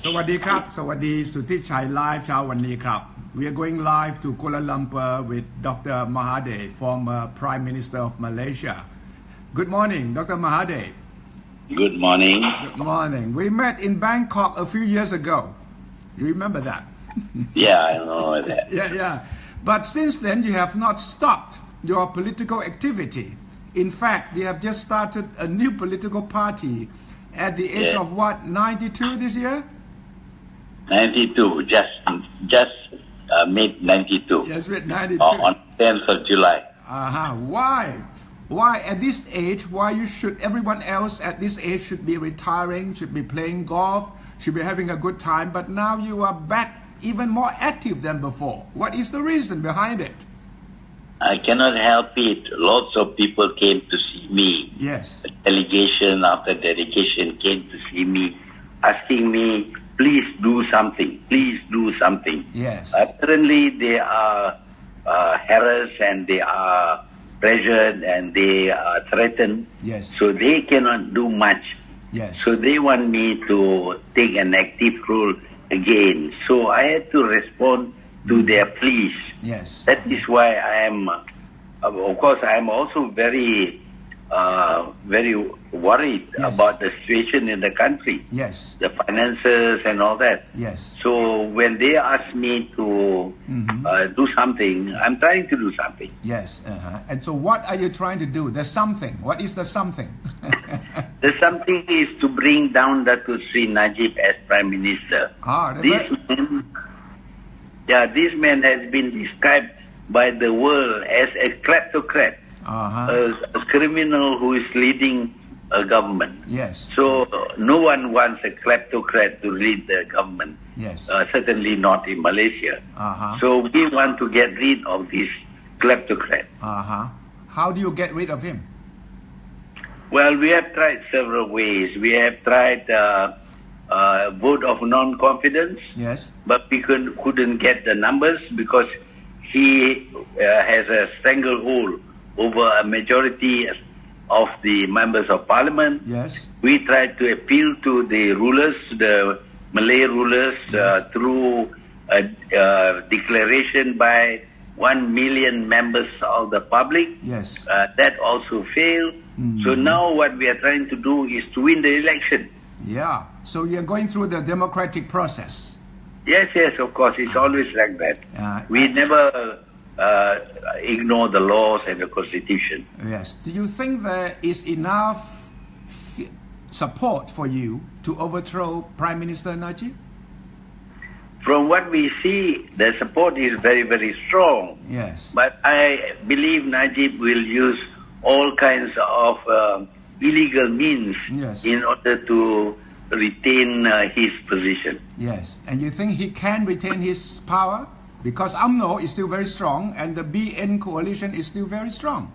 สวัสดีครับสวัสดีสุทธิชัยไลฟ์เช้าวันนี้ครับ We are going live to Kuala Lumpur with Dr Mahathir, former Prime Minister of Malaysia. Good morning, Dr Mahathir. Good morning. Good morning. We met in Bangkok a few years ago. You remember that? Yeah, I know that. Yeah. But since then, you have not stopped your political activity. In fact, you have just started a new political party at the age of what, 92 this year? 92, just mid 92. Yes, mid 92. On 10th of July. Why at this age, why everyone else at this age should be retiring, should be playing golf, should be having a good time, but now you are back even more active than before. What is the reason behind it? I cannot help it. Lots of people came to see me. Yes. Delegation after delegation came to see me, asking me, please do something. Please do something. Yes. Apparently, they are harassed and they are pressured and they are threatened. Yes. So they cannot do much. Yes. So they want me to take an active role again. So I had to respond to their pleas. Yes. That is why I am, of course, I am also very worried about the situation in the country. Yes. The finances and all that. Yes. So when they ask me to do something, I'm trying to do something. Yes. And so what are you trying to do? There's something. What is the something? The something is to bring down Datuk Sri Najib as Prime Minister. This man has been described by the world as a kleptocrat, a criminal who is leading a government. Yes. So no one wants a kleptocrat to lead the government. Yes. Certainly not in Malaysia. So we want to get rid of this kleptocrat. How do you get rid of him? Well, we have tried several ways. We have tried vote of non-confidence. Yes. But we couldn't get the numbers because he has a stranglehold over a majority of the members of parliament. Yes. We tried to appeal to the rulers, the Malay rulers, through a declaration by 1 million members of the public. Yes. That also failed. So now what we are trying to do is to win the election. Yeah. So you're going through the democratic process. Yes, of course. It's always like that. We never ignore the laws and the constitution. Yes. Do you think there is enough support for you to overthrow Prime Minister Najib? From what we see, the support is very, very strong. Yes. But I believe Najib will use all kinds of illegal means in order to retain his position. Yes. And you think he can retain his power? Because UMNO is still very strong and the BN coalition is still very strong.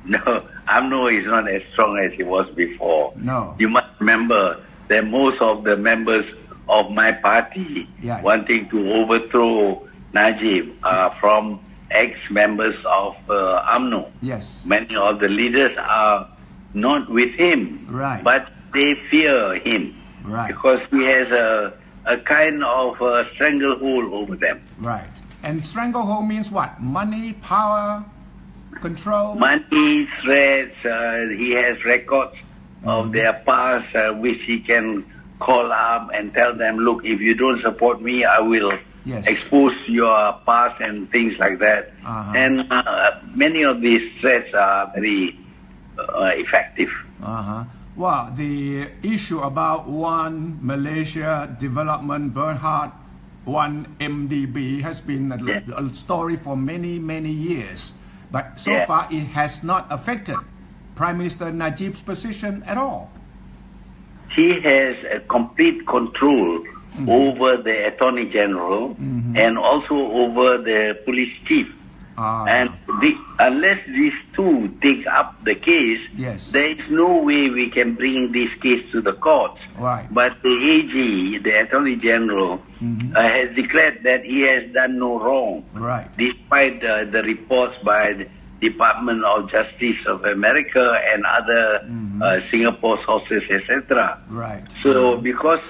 No, UMNO is not as strong as it was before. No. You must remember that most of the members of my party wanting to overthrow Najib are from ex-members of UMNO. Yes. Many of the leaders are not with him, but they fear him because he has a kind of stranglehold over them. Right. And stranglehold means what? Money, power, control? Money, threats. He has records of their past which he can call up and tell them, look, if you don't support me, I will expose your past and things like that. And many of these threats are very effective. Well, the issue about one Malaysia development Berhad, one MDB has been a story for many, many years. But so far it has not affected Prime Minister Najib's position at all. He has a complete control over the Attorney General and also over the police chief. And unless these two take up the case, there is no way we can bring this case to the courts. But the AG, the Attorney General, has declared that he has done no wrong, despite the reports by the Department of Justice of America and other Singapore sources, etc. So because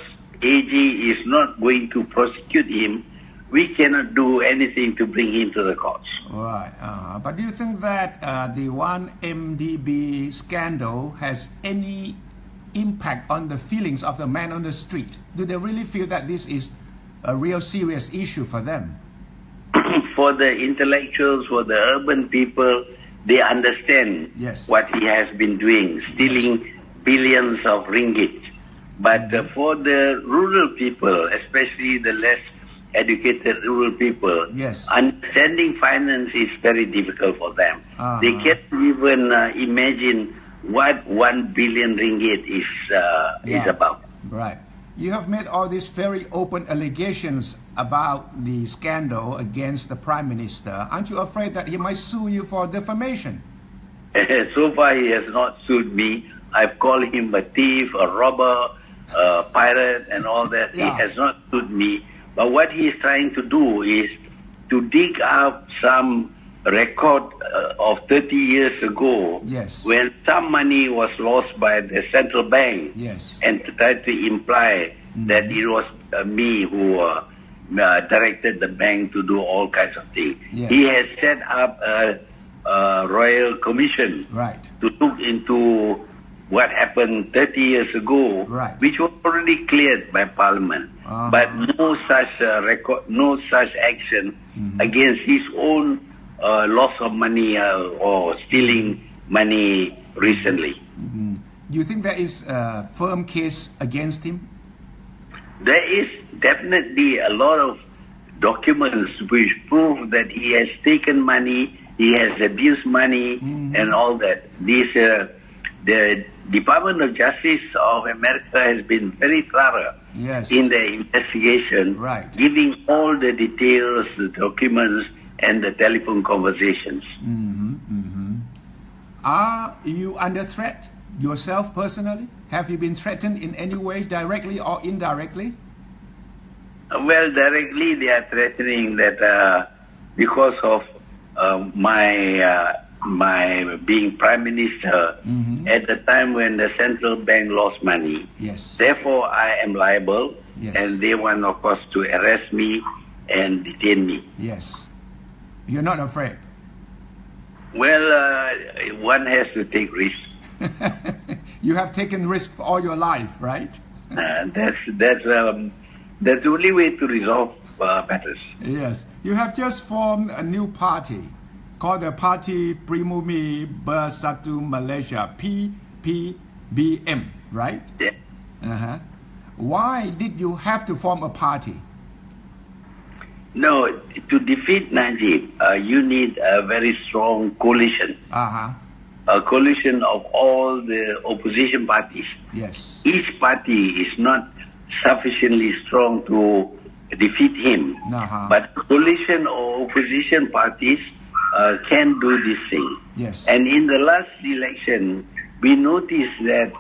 AG is not going to prosecute him, we cannot do anything to bring him to the courts. Right. But do you think that the 1MDB scandal has any impact on the feelings of the man on the street? Do they really feel that this is a real serious issue for them? For the intellectuals, for the urban people, they understand what he has been doing, stealing billions of ringgit. But for the rural people, especially the less educated rural people, understanding finance is very difficult for them. They can't even imagine what 1 billion ringgit is about. Right. You have made all these very open allegations about the scandal against the Prime Minister. Aren't you afraid that he might sue you for defamation? So far, he has not sued me. I've called him a thief, a robber, a pirate, and all that. He has not sued me. But what he is trying to do is to dig up some record of 30 years ago when some money was lost by the central bank and to try to imply that it was me who directed the bank to do all kinds of things. He has set up a royal commission to look into what happened 30 years ago, which was already cleared by Parliament. But no such record, no such action against his own loss of money or stealing money recently. Do you think there is a firm case against him? There is definitely a lot of documents which prove that he has taken money, he has abused money, and all that. The Department of Justice of America has been very thorough in the investigation, giving all the details, the documents, and the telephone conversations. Are you under threat yourself personally? Have you been threatened in any way, directly or indirectly? Well, directly they are threatening that because of my being Prime Minister at the time when the central bank lost money. Therefore, I am liable, and they want, of course, to arrest me and detain me. You're not afraid? Well, one has to take risks. You have taken risk for all your life, right? That's the only way to resolve matters. You have just formed a new party called the Parti Pribumi Bersatu Malaysia, PPBM, right? Why did you have to form a party? No, to defeat Najib, you need a very strong coalition. A coalition of all the opposition parties. Each party is not sufficiently strong to defeat him. But coalition of opposition parties can do this thing. And in the last election, we noticed that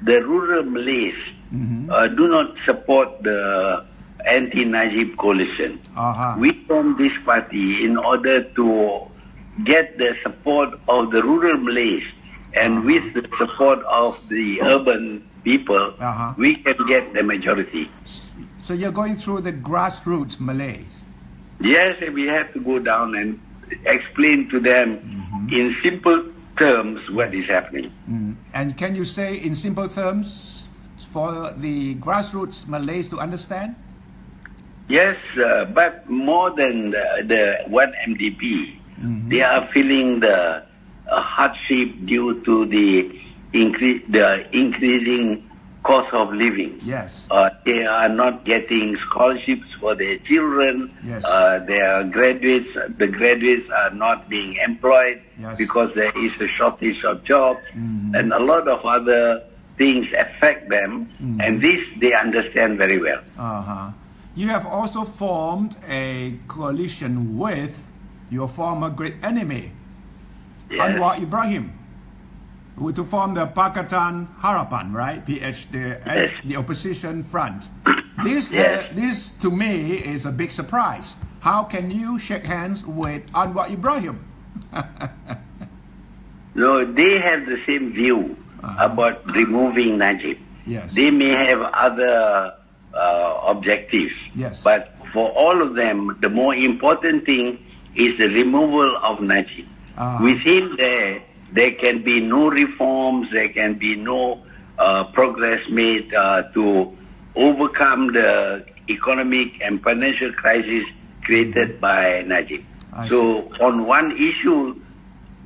the rural Malays do not support the anti-Najib coalition. We formed this party in order to get the support of the rural Malays, and with the support of the urban people, we can get the majority. So you're going through the grassroots Malays? Yes, we have to go down and explain to them in simple terms what is happening. And can you say in simple terms for the grassroots Malays to understand? Yes, but more than the 1MDB, they are feeling the hardship due to the increasing cost of living. They are not getting scholarships for their children. The graduates are not being employed because there is a shortage of jobs, and a lot of other things affect them, and this they understand very well. You have also formed a coalition with your former great enemy, Anwar Ibrahim, to form the Pakatan Harapan, right? The opposition front. This to me is a big surprise. How can you shake hands with Anwar Ibrahim? No, they have the same view about removing Najib. They may have other objectives. Yes. But for all of them, the more important thing is the removal of Najib. With him there can be no reforms, there can be no progress made to overcome the economic and financial crisis created by Najib. So on one issue,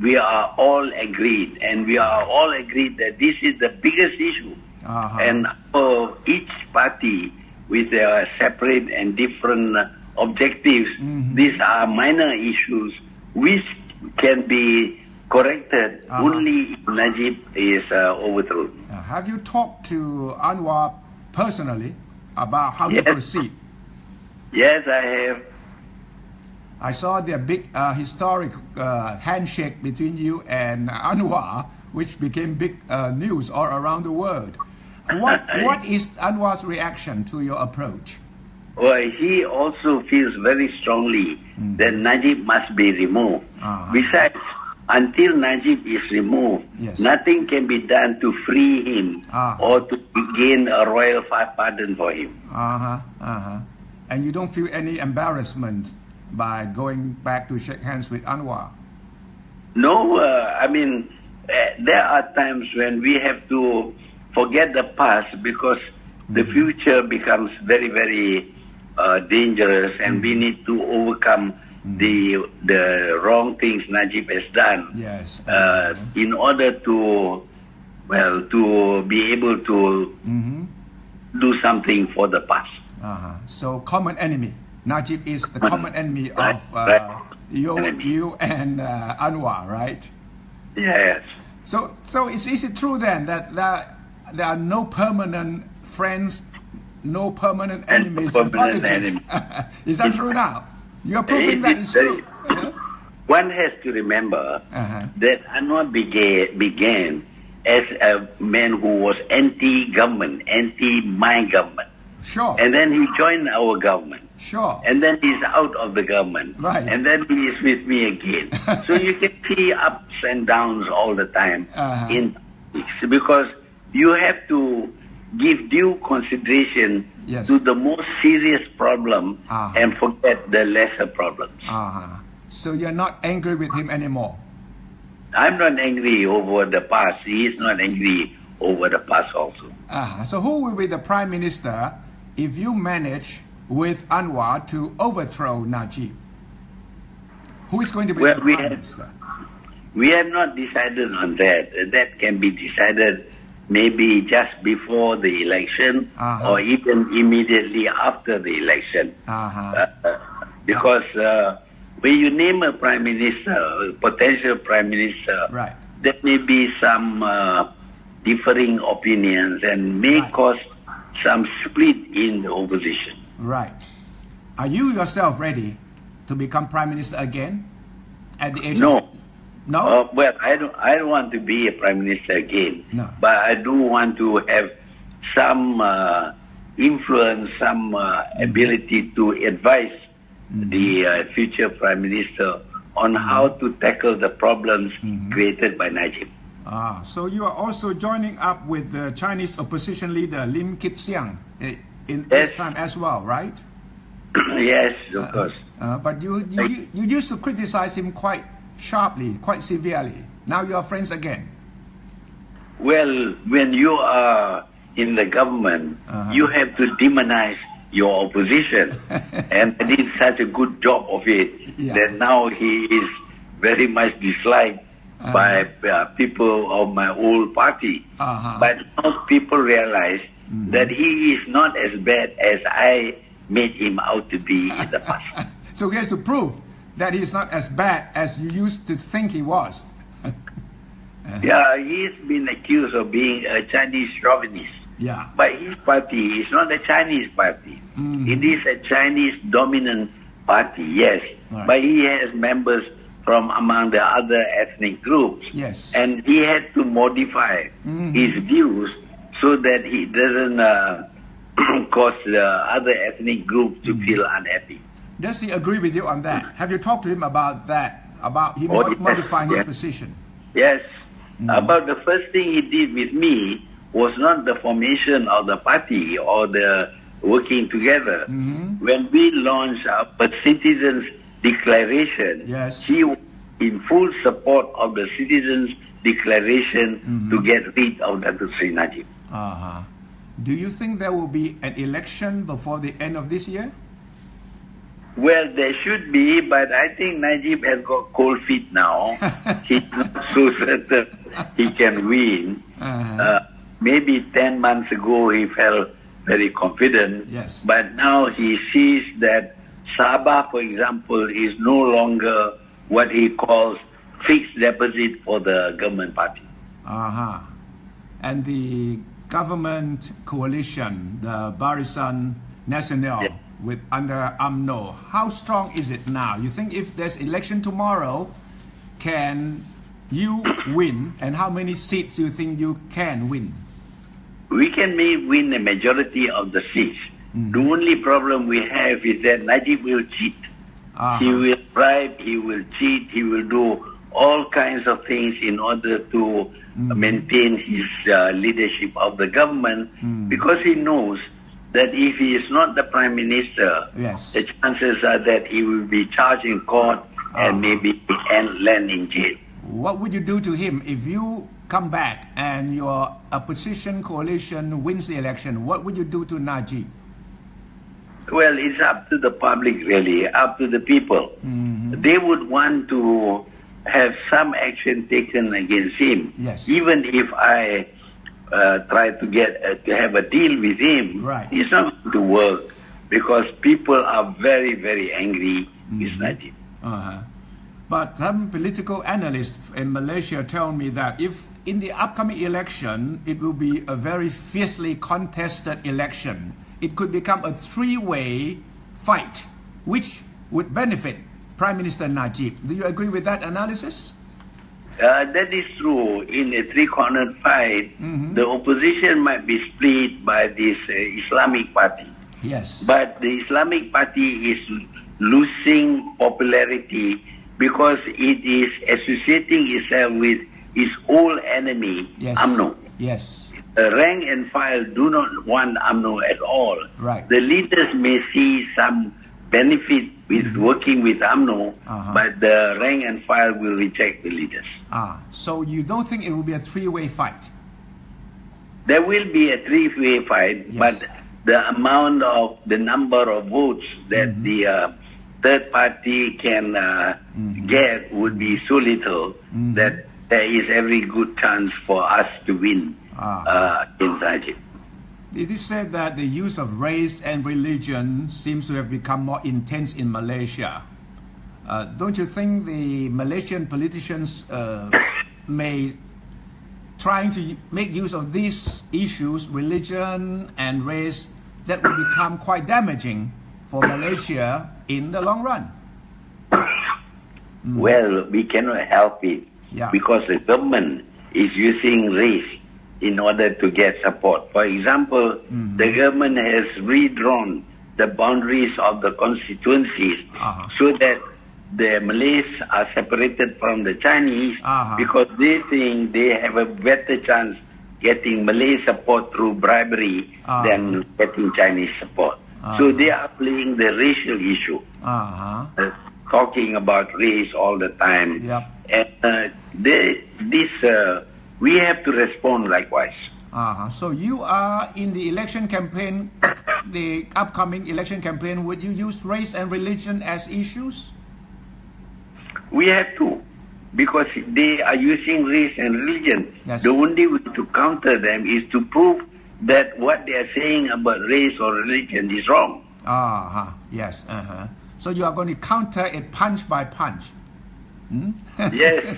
we are all agreed, and we are all agreed that this is the biggest issue. And for each party with their separate and different objectives, these are minor issues which can be corrected only if Najib is overthrown. Have you talked to Anwar personally about how to proceed? Yes, I have. I saw the big historic handshake between you and Anwar, which became big news all around the world. What is Anwar's reaction to your approach? Well, he also feels very strongly that Najib must be removed. Besides, until Najib is removed, nothing can be done to free him or to gain a royal pardon for him. And you don't feel any embarrassment by going back to shake hands with Anwar? No, I mean, there are times when we have to forget the past because the future becomes very, very dangerous, and we need to overcome the wrong things Najib has done in order to be able to do something for the past. So common enemy. Najib is the common enemy of you and Anwar, right? Yes. So is it true then that there are no permanent friends, no permanent enemies in politics? Is that true now? You're proving that it's true. One has to remember that Anwar began as a man who was anti-government, anti-my government. Sure. And then he joined our government. Sure. And then he's out of the government. Right. And then he is with me again. So you can see ups and downs all the time in politics, because you have to give due consideration to the most serious problem and forget the lesser problems. So you're not angry with him anymore? I'm not angry over the past. He is not angry over the past also. So who will be the prime minister if you manage with Anwar to overthrow Najib? Who is going to be the prime minister? We have not decided on that. That can be decided maybe just before the election or even immediately after the election. Because when you name a prime minister, a potential prime minister, there may be some differing opinions and may cause some split in the opposition. Right. Are you yourself ready to become prime minister again at the age of... No? Well, I don't want to be a prime minister again. No. But I do want to have some influence, some ability to advise the future prime minister on how to tackle the problems created by Najib. So you are also joining up with the Chinese opposition leader Lim Kit-siang in this time as well, right? Yes, of course. But you used to criticize him quite sharply, quite severely. Now you are friends again. Well, when you are in the government, you have to demonize your opposition. And I did such a good job of it that now he is very much disliked by people of my old party. But now people realize that he is not as bad as I made him out to be in the past. So he has to prove that he's not as bad as you used to think he was. Yeah, he's been accused of being a Chinese chauvinist. Yeah. But his party is not a Chinese party. It is a Chinese dominant party, yes. But he has members from among the other ethnic groups. Yes. And he had to modify his views so that he doesn't cause the other ethnic groups to feel unhappy. Does he agree with you on that? Have you talked to him about that? About him modifying his position? Yes. About the first thing he did with me was not the formation of the party or the working together. When we launched our Citizens Declaration, she was in full support of the Citizens Declaration to get rid of Dr. Sri Najib. Do you think there will be an election before the end of this year? Well, there should be, but I think Najib has got cold feet now. He's not so certain he can win. Maybe 10 months ago he felt very confident, but now he sees that Sabah, for example, is no longer what he calls fixed deposit for the government party. And the government coalition, the Barisan Nasional, with under UMNO, how strong is it now? You think if there's election tomorrow, can you win? And how many seats do you think you can win? We can win a majority of the seats. The only problem we have is that Najib will cheat. He will bribe, he will cheat, he will do all kinds of things in order to maintain his leadership of the government because he knows that if he is not the prime minister, the chances are that he will be charged in court and maybe land in jail. What would you do to him if you come back and your opposition coalition wins the election? What would you do to Najib? Well, it's up to the public, really, up to the people. They would want to have some action taken against him. Even if I try to get to have a deal with him, it's not going to work because people are very, very angry with Najib. But some political analysts in Malaysia tell me that if in the upcoming election, it will be a very fiercely contested election. It could become a three-way fight, which would benefit Prime Minister Najib. Do you agree with that analysis? That is true. In a three-cornered fight, the opposition might be split by this Islamic party. But the Islamic party is losing popularity because it is associating itself with its old enemy, UMNO. The rank and file do not want UMNO at all. The leaders may see some benefit with working with UMNO, but the rank and file will reject the leaders. So you don't think it will be a three-way fight? There will be a three-way fight, but the amount of the number of votes that the third party can get would be so little that there is every good chance for us to win in Najib. It is said that the use of race and religion seems to have become more intense in Malaysia. Don't you think the Malaysian politicians may trying to make use of these issues, religion and race, that will become quite damaging for Malaysia in the long run? Well, we cannot help it because the government is using race in order to get support. For example, the government has redrawn the boundaries of the constituencies so that the Malays are separated from the Chinese because they think they have a better chance getting Malay support through bribery than getting Chinese support. So they are playing the racial issue, talking about race all the time. And we have to respond likewise. So you are in the election campaign, the upcoming election campaign, would you use race and religion as issues? We have to, because they are using race and religion. The only way to counter them is to prove that what they are saying about race or religion is wrong. So you are going to counter it punch by punch. Yes,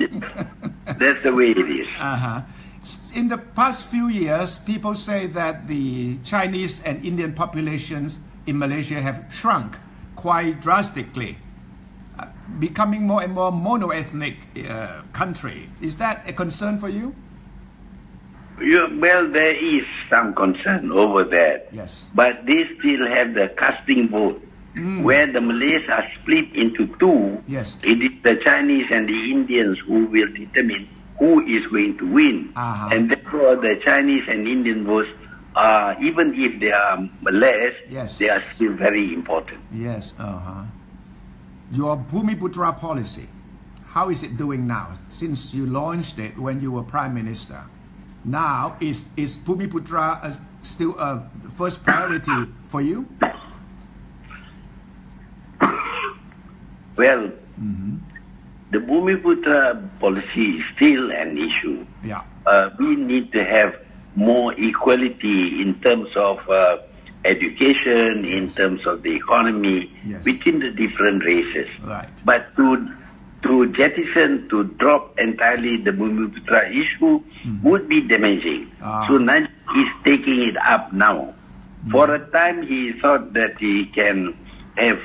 that's the way it is. In the past few years, people say that the Chinese and Indian populations in Malaysia have shrunk quite drastically, becoming more and more mono-ethnic country. Is that a concern for you? Well, there is some concern over that. But they still have the casting vote. Where the Malays are split into two, it is the Chinese and the Indians who will determine who is going to win. And therefore the Chinese and Indian votes even if they are less, Yes. they are still very important. Yes. Your Bhumiputra policy, how is it doing now? Since you launched it when you were Prime Minister, now is Bhumiputra still a first priority for you? Well, the Bhumiputra policy is still an issue. Yeah. We need to have more equality in terms of education, in terms of the economy, Yes. between the different races. Right. But to jettison, to drop entirely the Bhumiputra issue would be damaging. So Najib is taking it up now. For a time, he thought that he can have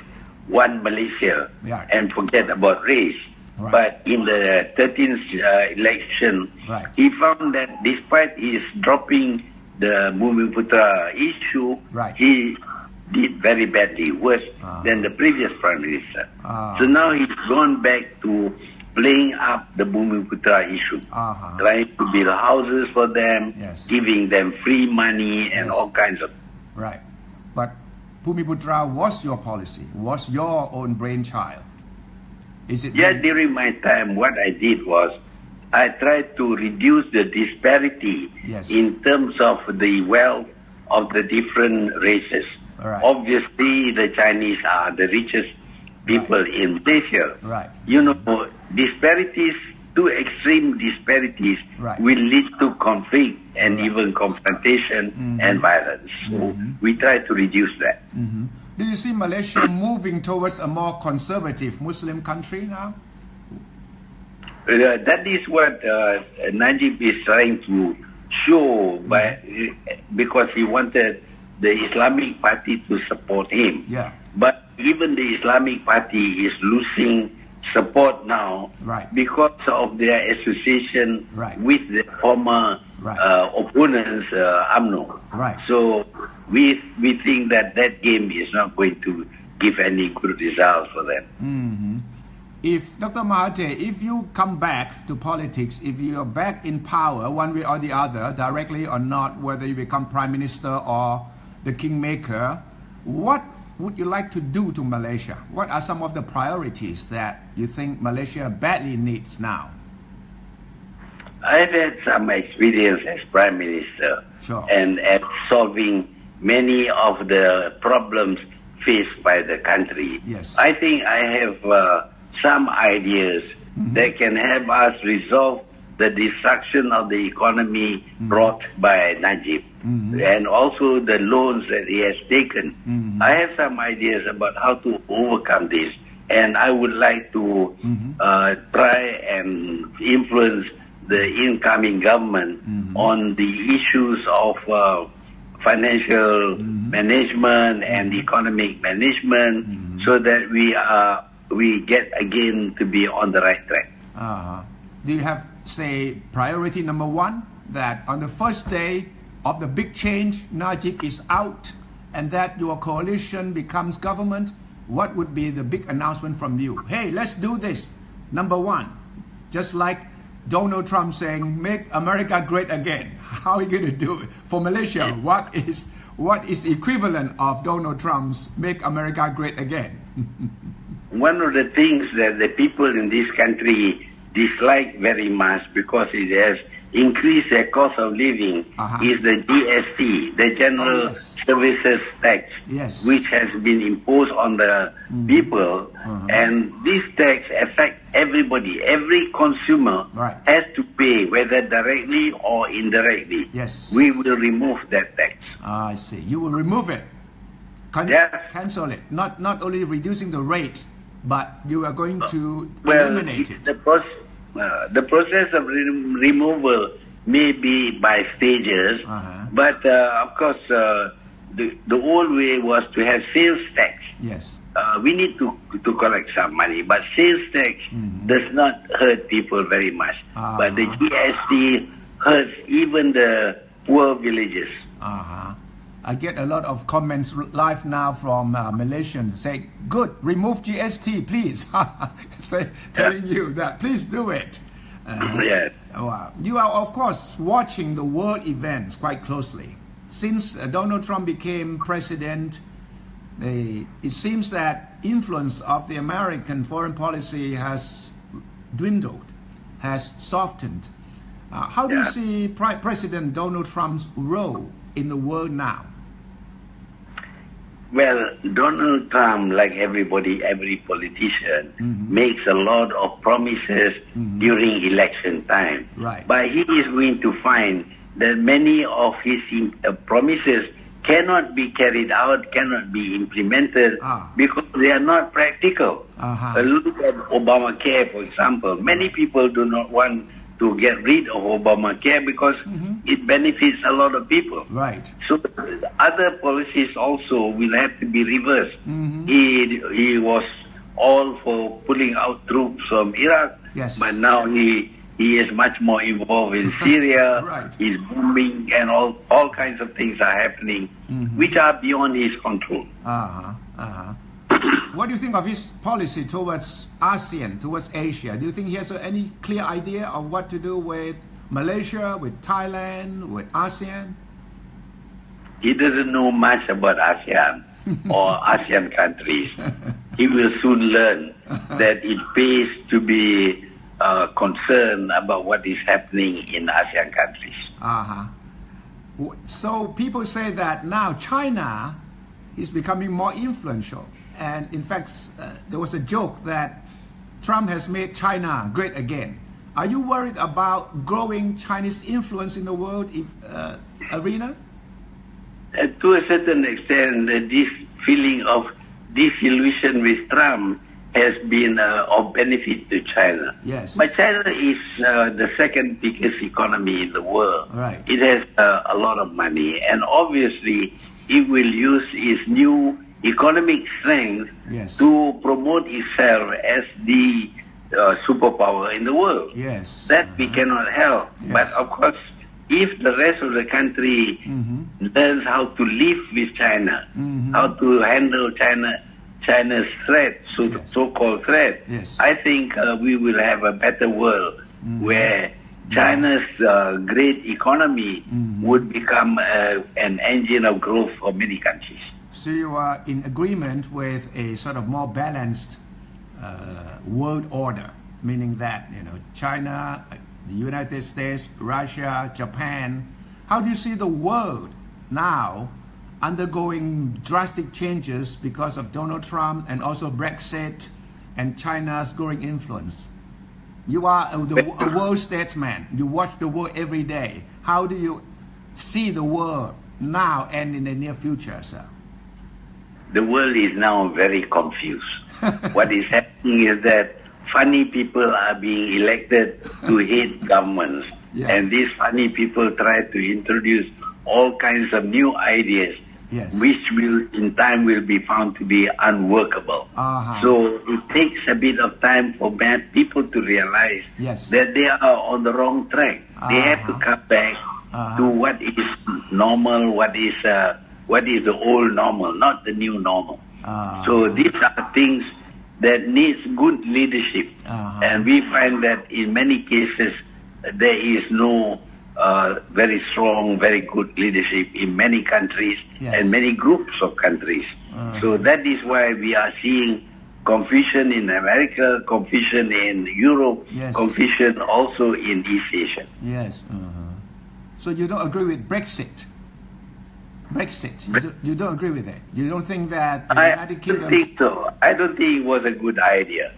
one Malaysia Yeah. and forget about race. Right. But in the 13th election, Right. he found that despite his dropping the Bhumiputra issue, Right. he did very badly, worse than the previous Prime Minister. So now he's gone back to playing up the Bhumiputra issue, trying to build houses for them, Yes. giving them free money and Yes. all kinds of. Right. But Bhumiputra was your policy, was your own brainchild. Is it? Yeah, during my time, what I did was I tried to reduce the disparity Yes. in terms of the wealth of the different races. Right. Obviously, the Chinese are the richest people in Malaysia. Right. You know, disparities, too extreme disparities Right. will lead to conflict and even confrontation and violence. So we try to reduce that. Do you see Malaysia moving towards a more conservative Muslim country now? That is what Najib is trying to show because he wanted the Islamic Party to support him. Yeah. But even the Islamic Party is losing support now Right. because of their association Right. with the former Right. opponents, UMNO. Right. So we think that that game is not going to give any good result for them. If Dr. Mahathir, if you come back to politics, if you are back in power one way or the other, directly or not, whether you become Prime Minister or the Kingmaker, what would you like to do to Malaysia? What are some of the priorities that you think Malaysia badly needs now? I've had some experience as Prime Minister Sure. and at solving many of the problems faced by the country. Yes. I think I have some ideas that can help us resolve the destruction of the economy brought by Najib and also the loans that he has taken. I have some ideas about how to overcome this, and I would like to try and influence the incoming government on the issues of financial management and economic management so that we get again to be on the right track. Do you have, say, priority number one, that on the first day of the big change, Najib is out and that your coalition becomes government? What would be the big announcement from you? Hey, let's do this. Number one, just like Donald Trump saying, make America great again. How are you going to do it? For Malaysia, what is equivalent of Donald Trump's make America great again? One of the things that the people in this country dislike very much because it has increased their cost of living is the GST, the General Services Tax, which has been imposed on the people. And this tax affects everybody. Every consumer has to pay, whether directly or indirectly. Yes. We will remove that tax. I see. You will remove it. Yes. Cancel it. Not only reducing the rate, but you are going to eliminate it. The process of removal may be by stages, but of course the old way was to have sales tax. Yes. We need to collect some money, but sales tax does not hurt people very much. But the GST hurts even the poor villages. I get a lot of comments live now from Malaysians say, good, remove GST, please. Telling you that, please do it. Yes. You are, of course, watching the world events quite closely. since Donald Trump became president, it seems that influence of the American foreign policy has dwindled, has softened. How do you see President Donald Trump's role in the world now? Well, Donald Trump, like everybody, every politician, makes a lot of promises during election time. Right. But he is going to find that many of his promises cannot be carried out, cannot be implemented because they are not practical. Look at Obamacare, for example. Many people do not want to get rid of Obamacare because it benefits a lot of people. Right. So other policies also will have to be reversed. He was all for pulling out troops from Iraq, but now he is much more involved in Syria. Right. He's booming and all kinds of things are happening which are beyond his control. What do you think of his policy towards ASEAN, towards Asia? Do you think he has any clear idea of what to do with Malaysia, with Thailand, with ASEAN? He doesn't know much about ASEAN or ASEAN countries. He will soon learn that it pays to be concerned about what is happening in ASEAN countries. So people say that now China is becoming more influential. And in fact, there was a joke that Trump has made China great again. Are you worried about growing Chinese influence in the world arena? To a certain extent, this feeling of disillusion with Trump has been of benefit to China. Yes. But China is the second biggest economy in the world. Right. It has a lot of money, and obviously it will use its new economic strength to promote itself as the superpower in the world. Yes. That we cannot help. Yes. But of course, if the rest of the country learns how to live with China, how to handle China's threat, so-called threat, I think we will have a better world where China's great economy would become an engine of growth for many countries. So you are in agreement with a sort of more balanced world order, meaning that China, the United States, Russia, Japan. How do you see the world now undergoing drastic changes because of Donald Trump and also Brexit and China's growing influence? You are a world statesman. You watch the world every day. How do you see the world now and in the near future, sir? The world is now very confused. What is happening is that funny people are being elected to hate governments. And these funny people try to introduce all kinds of new ideas which will in time will be found to be unworkable. So it takes a bit of time for bad people to realize that they are on the wrong track. They have to come back to what is normal, what is the old normal, not the new normal. So these are things that needs good leadership. And we find that in many cases there is no very strong, very good leadership in many countries and many groups of countries. So that is why we are seeing confusion in America, confusion in Europe, confusion also in East Asia. Yes. So you don't agree with Brexit? You don't agree with it? You don't think that the United Kingdom... I don't think so. I don't think it was a good idea.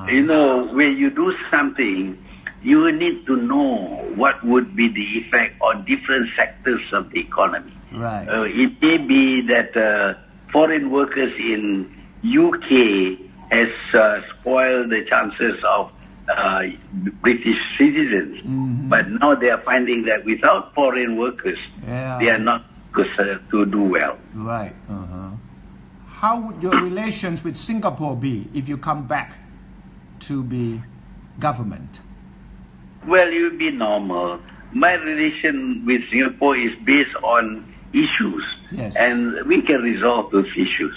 When you do something, you need to know what would be the effect on different sectors of the economy. Right. It may be that foreign workers in UK has spoiled the chances of British citizens. But now they are finding that without foreign workers, they are not to do well. Right. How would your relations with Singapore be if you come back to be government? Well, it would be normal. My relation with Singapore is based on issues, and we can resolve those issues.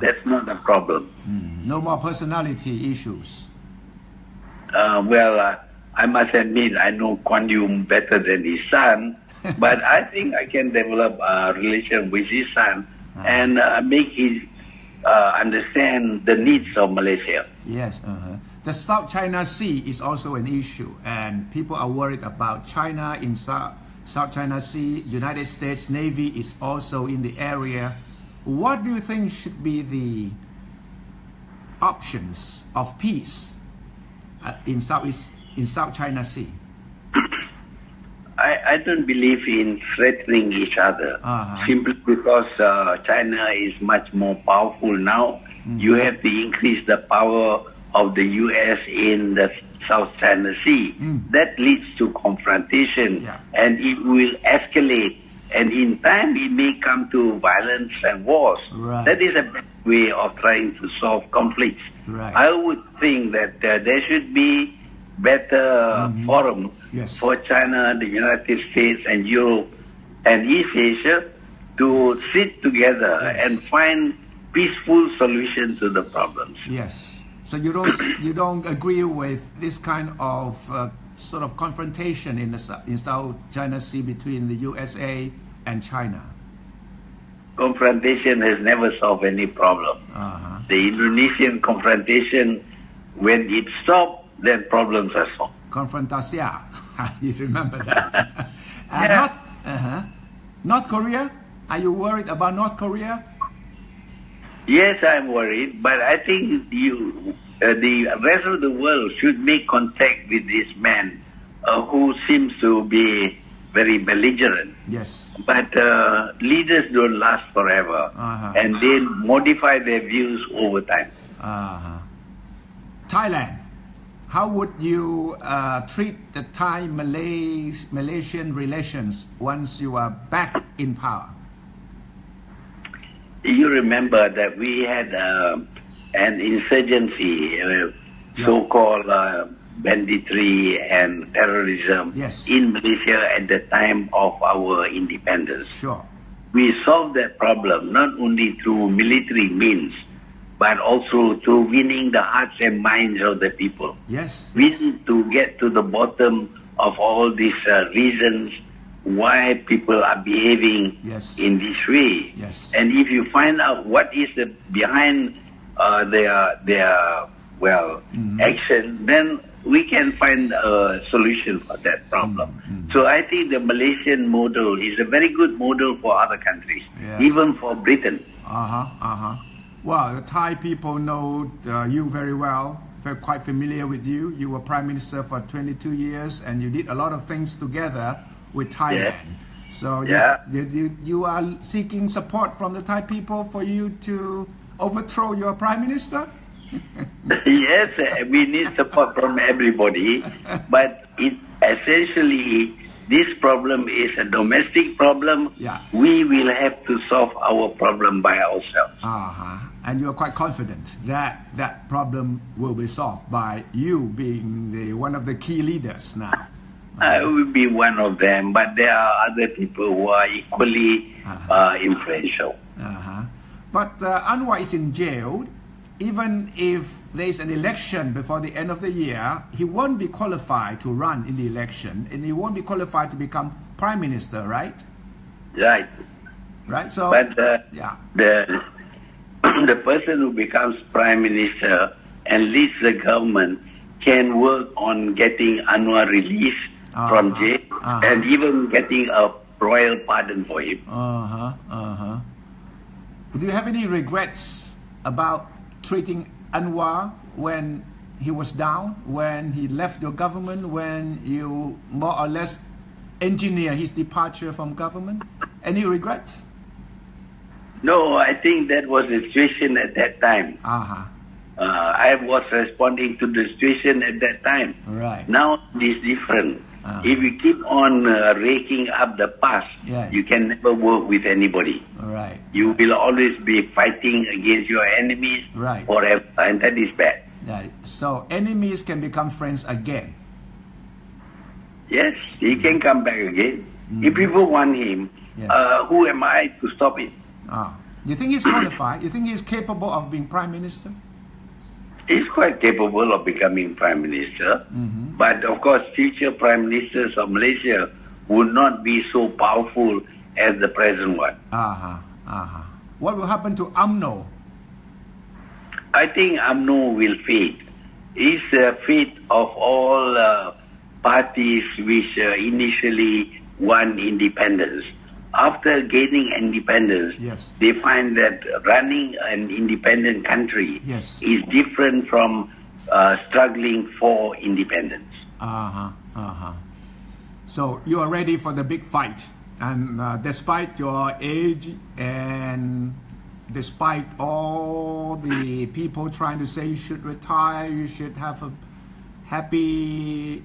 That's not a problem. No more personality issues. I must admit, I know Kuan Yew better than his son, But I think I can develop a relation with his son and make him understand the needs of Malaysia. Yes. The South China Sea is also an issue, and people are worried about China in South China Sea. United States Navy is also in the area. What do you think should be the options of peace in South China Sea? I don't believe in threatening each other simply because China is much more powerful now. You have to increase the power of the U.S. in the South China Sea. That leads to confrontation and it will escalate. And in time, it may come to violence and wars. Right. That is a bad way of trying to solve conflicts. Right. I would think that there should be better forum for China, the United States, and Europe, and East Asia to sit together and find peaceful solutions to the problems. Yes. So you don't agree with this kind of sort of confrontation in South China Sea between the USA and China? Confrontation has never solved any problem. The Indonesian confrontation, when it stopped, then problems are solved. Confrontasia. You remember that? North Korea? Are you worried about North Korea? Yes, I'm worried, but I think the rest of the world should make contact with this man who seems to be very belligerent. Yes. But leaders don't last forever, and they modify their views over time. Thailand. How would you treat the Thai-Malaysian relations once you are back in power? You remember that we had an insurgency, so-called banditry and terrorism in Malaysia at the time of our independence. Sure. We solved that problem not only through military means, but also through winning the hearts and minds of the people. Yes. We need to get to the bottom of all these reasons why people are behaving in this way. Yes. And if you find out what is behind their action, then we can find a solution for that problem. So I think the Malaysian model is a very good model for other countries, even for Britain. Well, the Thai people know you very well. They're quite familiar with you. You were Prime Minister for 22 years and you did a lot of things together with Thailand. So you are seeking support from the Thai people for you to overthrow your Prime Minister? Yes, we need support from everybody, but essentially this problem is a domestic problem. We will have to solve our problem by ourselves. And you are quite confident that that problem will be solved by you being one of the key leaders now. I will be one of them, but there are other people who are equally influential. But Anwar is in jail. Even if there is an election before the end of the year, he won't be qualified to run in the election, and he won't be qualified to become Prime Minister, right? Right. Right. So, but the person who becomes Prime Minister and leads the government can work on getting Anwar released from jail and even getting a royal pardon for him. Do you have any regrets about treating Anwar when he was down, when he left your government, when you more or less engineer his departure from government? Any regrets? No, I think that was the situation at that time. I was responding to the situation at that time. Right. Now it is different. If you keep on raking up the past, you can never work with anybody. Right. You will always be fighting against your enemies forever, and that is bad. So enemies can become friends again. Yes, he can come back again. If people want him, who am I to stop it? You think he's qualified? You think he's capable of being Prime Minister? He's quite capable of becoming Prime Minister. But of course, future Prime Ministers of Malaysia would not be so powerful as the present one. What will happen to UMNO? I think UMNO will fade. It's the fate of all parties which initially won independence. After gaining independence, they find that running an independent country is different from struggling for independence. So you are ready for the big fight, and despite your age and despite all the people trying to say you should retire, you should have a happy,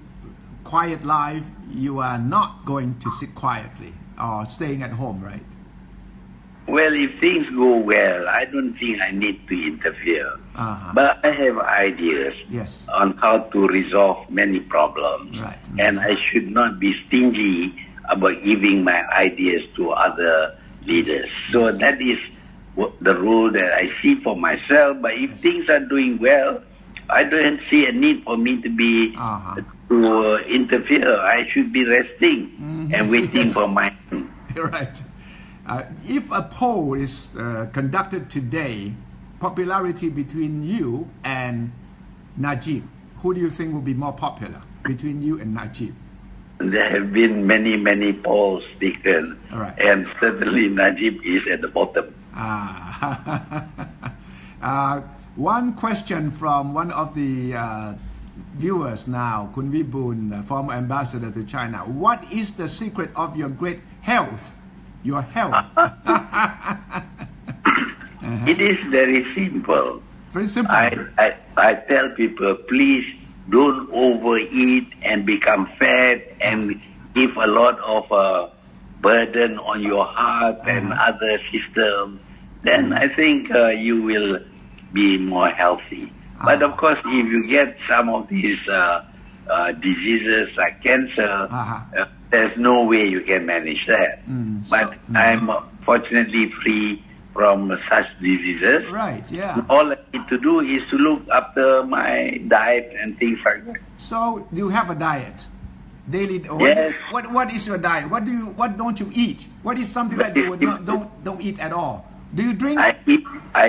quiet life, you are not going to sit quietly or staying at home, right? Well, if things go well, I don't think I need to interfere. But I have ideas on how to resolve many problems. And I should not be stingy about giving my ideas to other leaders. So that is the role that I see for myself. But if things are doing well, I don't see a need for me to be to interfere. I should be resting and waiting for my... Right. If a poll is conducted today, popularity between you and Najib, who do you think will be more popular between you and Najib? There have been many polls taken, and certainly Najib is at the bottom. One question from one of the viewers now, Kun Vibun, former ambassador to China. What is the secret of your great health? Your health. It is very simple. Very simple. I tell people, please don't overeat and become fat and give a lot of burden on your heart and other systems. Then I think you will be more healthy. But of course, if you get some of these diseases like cancer, there's no way you can manage that. But I'm fortunately free from such diseases. Right, yeah. All I need to do is to look after my diet and things like that. So you have a diet? Daily? Yes. What is your diet? What don't you eat? What is something that you would not, don't eat at all? Do you drink? I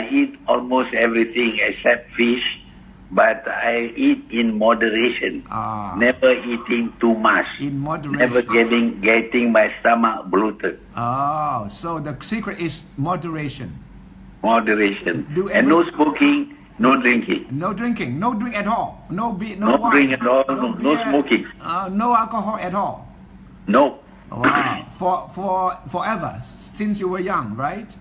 eat almost everything except fish, but I eat in moderation. Never eating too much. In moderation. Never getting my stomach bloated. So the secret is moderation. Moderation. And no smoking, no drinking. No drinking. No drink at all. No wine. Drink at all. No smoking. No alcohol at all. No. Wow. Forever, since you were young, right?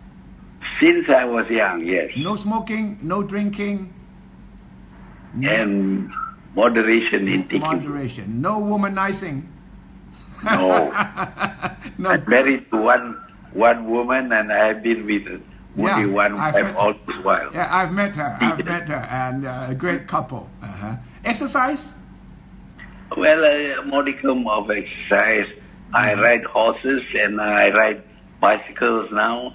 Since I was young, yes. No smoking, no drinking. And moderation in taking. Moderation. No womanizing. No. I'm married to one woman, and I have been with only one wife all this while. Yeah, I've met her, and a great couple. Exercise? Well, a modicum of exercise. I ride horses and I ride bicycles now.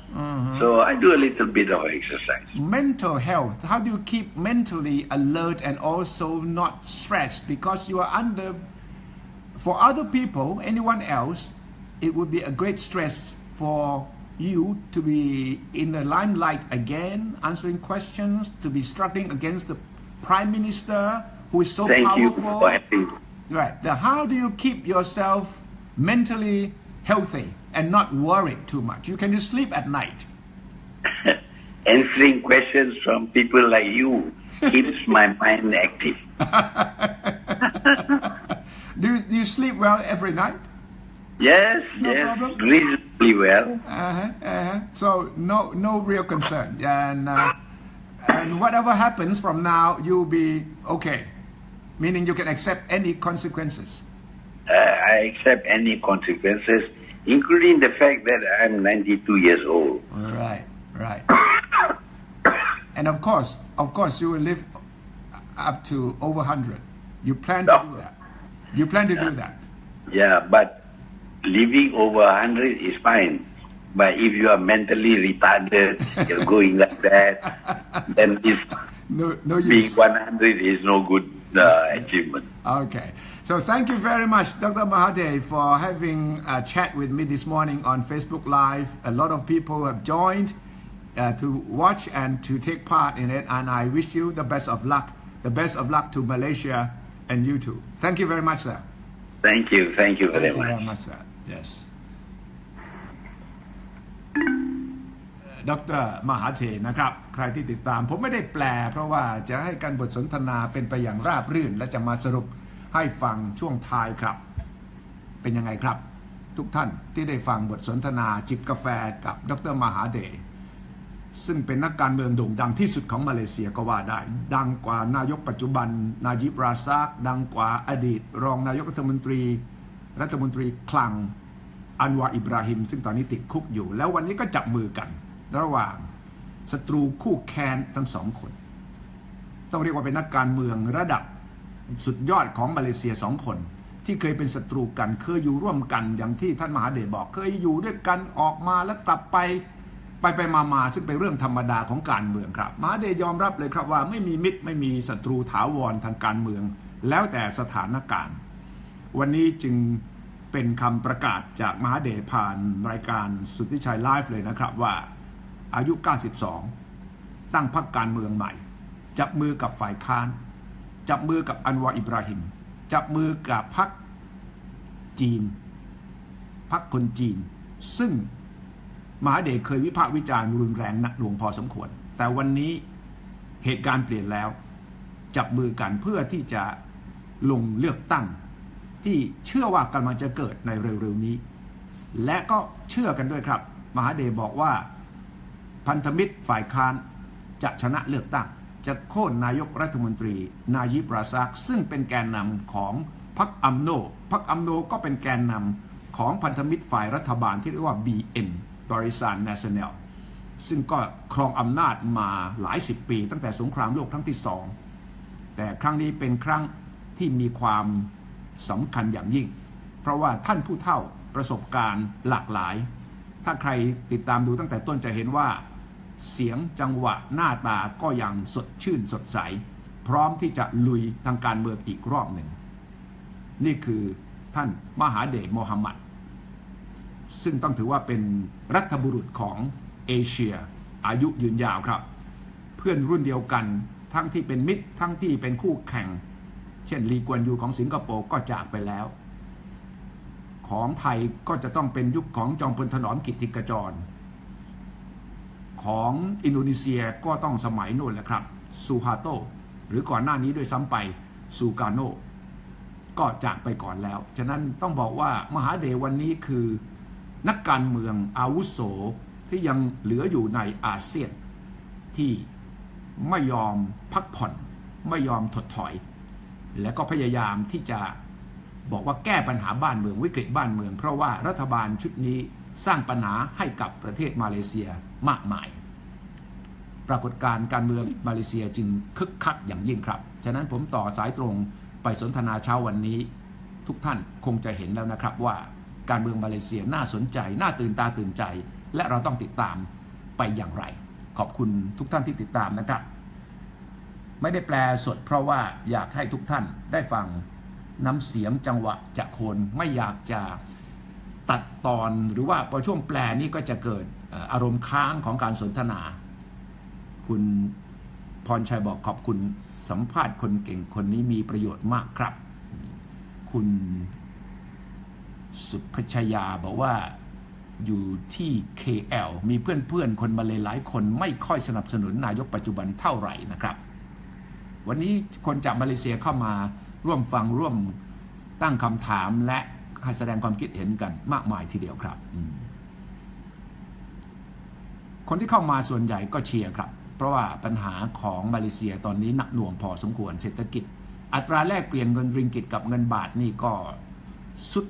So I do a little bit of exercise. Mental health. How do you keep mentally alert and also not stressed? Because you are under, for other people, anyone else, it would be a great stress for you to be in the limelight again, answering questions, to be struggling against the Prime Minister who is so powerful. Right. Now, how do you keep yourself mentally healthy and not worried too much? Can you sleep at night? Answering questions from people like you keeps my mind active. Do you sleep well every night? Yes, problem? Reasonably well. So no real concern. And whatever happens from now, you'll be okay. Meaning you can accept any consequences. I accept any consequences, including the fact that I'm 92 years old. Right. And of course, you will live up to over 100. You plan to do that. Yeah, but living over 100 is fine. But if you are mentally retarded, you're going like that, then being 100 is no good. achievement. Okay. So thank you very much, Dr. Mahathir, for having a chat with me this morning on Facebook Live. A lot of people have joined to watch and to take part in it, and I wish you the best of luck. The best of luck to Malaysia and you too. Thank you very much, sir. Thank you very Thank you very much. much, sir. Yes. ดร.มหาเถรนะครับใครที่ติดตามผมไม่ได้แปลเพราะว่าจะให้การบทสนทนาเป็นไปอย่างราบรื่นและจะมาสรุปให้ฟังช่วงท้ายครับเป็นยังไงครับทุกท่านที่ได้ฟังบทสนทนาจิบกาแฟกับดร.มหาเถรซึ่งเป็นนักการเมืองโด่งดังที่สุดของมาเลเซียก็ว่าได้ดังกว่านายกปัจจุบันนายิบราซากดังกว่าอดีตรองนายกรัฐมนตรีคลังอันวาอิบราฮิมซึ่งตอนนี้ติดคุกอยู่แล้ววันนี้ก็จับมือกันระหว่างศัตรูคู่แค้นทั้งสองคนต้องเรียกว่าเป็นนักการเมืองระดับสุดยอดของมาเลเซียสองคนที่เคยเป็นศัตรูกันเคยอยู่ร่วมกันอย่างที่ท่านมหาเดชบอกเคยอยู่ด้วยกันออกมาแล้วกลับไปมาซึ่งเป็นเรื่องธรรมดาของการเมืองครับมหาเดชยอมรับเลยครับว่าไม่มีมิตรไม่มีศัตรูถาวรทางการเมืองแล้วแต่สถานการณ์วันนี้จึงเป็นคำประกาศจากมหาเดชผ่านรายการสุทธิชัยไลฟ์เลยนะครับว่าอายุ 92 ตั้งพรรคการเมืองใหม่จับมือกับฝ่ายค้านจับมือกับอันวาอิบราฮิมจับมือกับพรรคจีนพรรคคนจีนซึ่งมหาเดชเคยวิพากษ์วิจารณ์รุนแรงหนักหน่วงพอสมควรแต่วันนี้เหตุการณ์เปลี่ยนแล้วจับมือกันเพื่อที่จะลงเลือกตั้งที่เชื่อว่ากำลังจะเกิดในเร็วๆนี้และก็เชื่อกันด้วยครับมหาเดชบอกว่าพันธมิตรฝ่ายค้านจะชนะเลือกตั้งจะโค่นนายกรัฐมนตรีนายิบราซากซึ่งเป็นแกนนำของพรรคอัมโนก็เป็นแกนนำของพันธมิตรฝ่ายรัฐบาลที่เรียกว่า BN บริษัท National ซึ่งก็ครองอำนาจมาหลายสิบปีตั้งแต่สงครามโลกครั้งที่สองแต่ครั้งนี้เป็นครั้งที่มีความสำคัญอย่างยิ่งเพราะว่าท่านผู้เฒ่าประสบการณ์หลากหลายถ้าใครติดตามดูตั้งแต่ต้นจะเห็นว่าเสียงจังหวะหน้าตาก็ยังสดชื่นสดใสพร้อมที่จะลุยทางการเมืองอีกรอบหนึ่งนี่คือท่านมหาเดชโมฮัมหมัดซึ่งต้องถือว่าเป็นรัฐบุรุษของเอเชียอายุยืนยาวครับเพื่อนรุ่นเดียวกันทั้งที่เป็นมิตรทั้งที่เป็นคู่แข่งเช่นลีกวนยูของสิงคโปร์ก็จากไปแล้วของไทยก็จะต้องเป็นยุคของจอมพลถนอมกิตติกจรของอินโดนีเซียก็ต้องสมัยโน่นแหละครับซูฮาโตหรือก่อนหน้านี้ด้วยซ้ำไปซูกาโนก็จากไปก่อนแล้วฉะนั้นต้องบอกว่ามหาเดชวันนี้คือนักการเมืองอาวุโสที่ยังเหลืออยู่ในอาเซียนที่ไม่ยอมพักผ่อนไม่ยอมถดถอยและก็พยายามที่จะบอกว่าแก้ปัญหาบ้านเมืองวิกฤตบ้านเมืองเพราะว่ารัฐบาลชุดนี้สร้างปัญหาให้กับประเทศมาเลเซียมากมายปรากฏการณ์การเมืองมาเลเซียจึงคึกคักอย่างยิ่งครับฉะนั้นผมต่อสายตรงไปสนทนาเช้าวันนี้ทุกท่านคงจะเห็นแล้วนะครับว่าการเมืองมาเลเซียน่าสนใจน่าตื่นตาตื่นใจและเราต้องติดตามไปอย่างไรขอบคุณทุกท่านที่ติดตามนะครับไม่ได้แปลสดเพราะว่าอยากให้ทุกท่านได้ฟังน้ำเสียงจังหวะจากคนไม่อยากจะตัดตอนหรือว่าพอช่วงแปลนี่ก็จะเกิดอารมณ์ค้างของการสนทนาคุณพรชัยบอกขอบคุณสัมภาษณ์คนเก่งคนนี้มีประโยชน์มากครับคุณสุภชยาบอกว่าอยู่ที่ KL มีเพื่อนๆคนมาเลหลายคนไม่ค่อยสนับสนุนนายกปัจจุบันเท่าไหร่นะครับวันนี้คนจากมาเลเซียเข้ามาร่วมฟังร่วมตั้งคำถามและให้แสดงความคิดเห็นกันมากมายทีเดียวครับคนที่เข้ามาส่วนใหญ่ก็เชียร์ครับเพราะว่าปัญหาของมาเลเซียตอนนี้หนักหน่วงพอสมควรเศรษฐกิจอัตราแลกเปลี่ยนเงินริงกิตกับเงินบาทนี่ก็สุด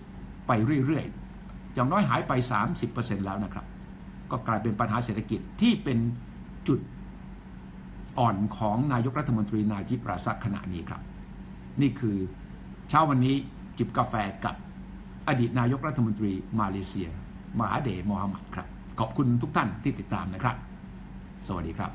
ไปเรื่อยๆอย่างน้อยหายไป 30% แล้วนะครับก็กลายเป็นปัญหาเศรษฐกิจที่เป็นจุดอ่อนของนายกรัฐมนตรีนาจิบราซากขณะนี้ครับนี่คือเช้าวันนี้จิบกาแฟกับอดีตนายกรัฐมนตรีมาเลเซียมหาเดชโมฮัมหมัดครับขอบคุณทุกท่านที่ติดตามนะครับสวัสดีครับ